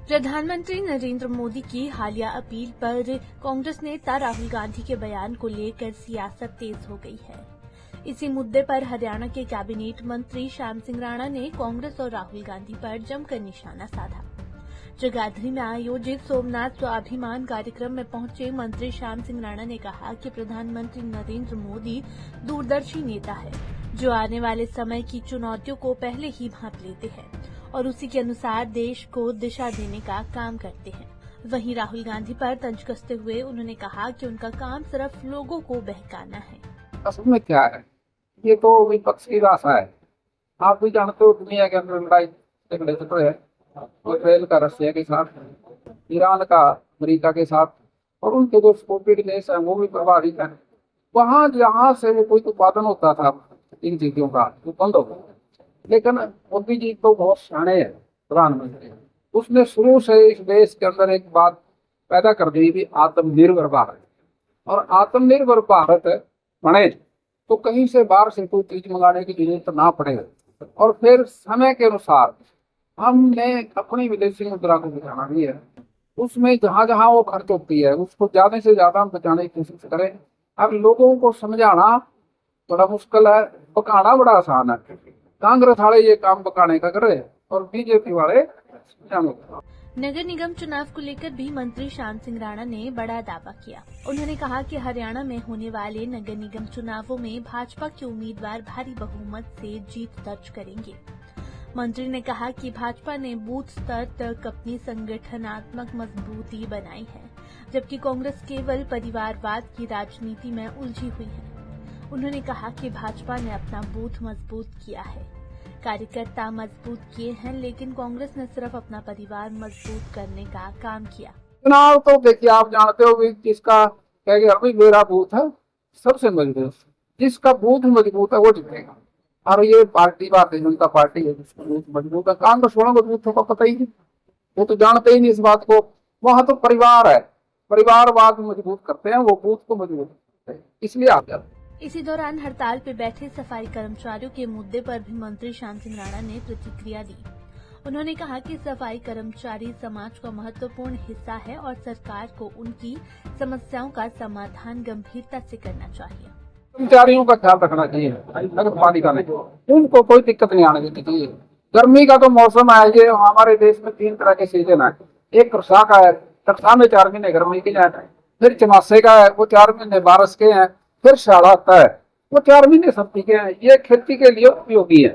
प्रधानमंत्री नरेंद्र मोदी की हालिया अपील पर कांग्रेस नेता राहुल गांधी के बयान को लेकर सियासत तेज हो गई है। इसी मुद्दे पर हरियाणा के कैबिनेट मंत्री श्याम सिंह राणा ने कांग्रेस और राहुल गांधी पर जमकर निशाना साधा। जगाधरी में आयोजित सोमनाथ स्वाभिमान कार्यक्रम में पहुंचे मंत्री श्याम सिंह राणा ने कहा कि प्रधानमंत्री नरेंद्र मोदी दूरदर्शी नेता है, जो आने वाले समय की चुनौतियों को पहले ही भांप लेते हैं और उसी के अनुसार देश को दिशा देने का काम करते हैं। वहीं राहुल गांधी पर तंज कसते हुए उन्होंने कहा कि उनका काम सिर्फ लोगों को बहकाना है। असल में क्या है, ये तो विपक्ष की भाषा है। आप भी जानते हो, दुनिया के अंदर लड़ाई झगड़े चल रहे हैं, इसराइल का रशिया के साथ, ईरान का अमेरिका के साथ, और उनके जो सपोर्टेड देश है वो भी प्रभावित है। वहाँ जहाँ से वो कोई उत्पादन होता था इन चीजों का, वो बंद हो गया। लेकिन मोदी जी तो बहुत सियाने है प्रधानमंत्री, उसने शुरू से इस देश के अंदर एक बात पैदा कर दी भी आत्मनिर्भर भारत। और आत्मनिर्भर भारत बने तो कहीं से बाहर से कोई चीज मंगाने की जरूरत ना पड़े, और फिर समय के अनुसार हमने अपनी विदेशी मुद्रा को बचाना भी है। उसमें जहां जहां वो खर्च होती है उसको ज्यादा से ज्यादा हम बचाने की कोशिश करें। अब लोगों को समझाना बड़ा मुश्किल है, पकाना बड़ा आसान है। कांग्रेस वाले ये काम पकाने का करे और बीजेपी वाले समझाने। नगर निगम चुनाव को लेकर भी मंत्री श्याम सिंह राणा ने बड़ा दावा किया। उन्होंने कहा कि हरियाणा में होने वाले नगर निगम चुनावों में भाजपा के उम्मीदवार भारी बहुमत से जीत दर्ज करेंगे। मंत्री ने कहा कि भाजपा ने बूथ स्तर तक अपनी संगठनात्मक मजबूती बनाई है, जबकि कांग्रेस केवल परिवारवाद की राजनीति में उलझी हुई है। उन्होंने कहा कि भाजपा ने अपना बूथ मजबूत किया है, कार्यकर्ता मजबूत किए हैं, लेकिन कांग्रेस ने सिर्फ अपना परिवार मजबूत करने का काम किया। चुनाव तो देखिए, आप जानते हो किसका अभी मेरा बूथ है सबसे मजबूत, जिसका बूथ मजबूत है वो जीतेगा। और ये पार्टी भारतीय जनता पार्टी है जिसका बूथ मजबूत है। कांग्रेस वालों को बूथों का पता ही नहीं, वो तो जानते ही नहीं इस बात को। वहां तो परिवार है, परिवारवाद मजबूत करते हैं, वो बूथ को मजबूत करते हैं, इसलिए आप जाते। इसी दौरान हड़ताल पर बैठे सफाई कर्मचारियों के मुद्दे पर भी मंत्री श्याम सिंह राणा ने प्रतिक्रिया दी। उन्होंने कहा कि सफाई कर्मचारी समाज का महत्वपूर्ण हिस्सा है और सरकार को उनकी समस्याओं का समाधान गंभीरता से करना चाहिए। कर्मचारियों का ख्याल रखना चाहिए, नगर पालिका में उनको कोई दिक्कत नहीं आने देनी चाहिए। गर्मी का तो मौसम है, ये हमारे देश में 3 तरह के सीजन है। एक वर्षा का है, वर्षा में 4 महीने गर्मी के है, फिर चौमासे का है, वो 4 महीने बारिश के हैं, फिर शाला आता है, वो 4 महीने सर्दी के हैं। ये खेती के लिए उपयोगी है।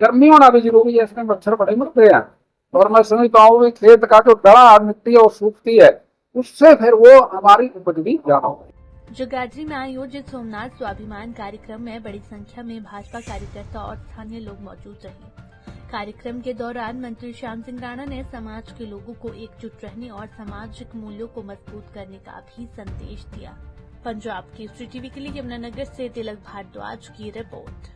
गर्मी होना भी जरूरी है, इसमें मच्छर बड़े मरते हैं। और मैं समझता हूँ खेत का जो दड़ा मिट्टी और सूखती है, उससे फिर वो हमारी उपज भी ज्यादा होगी। जगाधरी में आयोजित सोमनाथ स्वाभिमान कार्यक्रम में बड़ी संख्या में भाजपा कार्यकर्ता और स्थानीय लोग मौजूद रहे। कार्यक्रम के दौरान मंत्री श्याम सिंह राणा ने समाज के लोगों को एकजुट रहने और सामाजिक मूल्यों को मजबूत करने का भी संदेश दिया। पंजाब केसरी टीवी के लिए यमुनानगर से तिलक भारद्वाज की रिपोर्ट।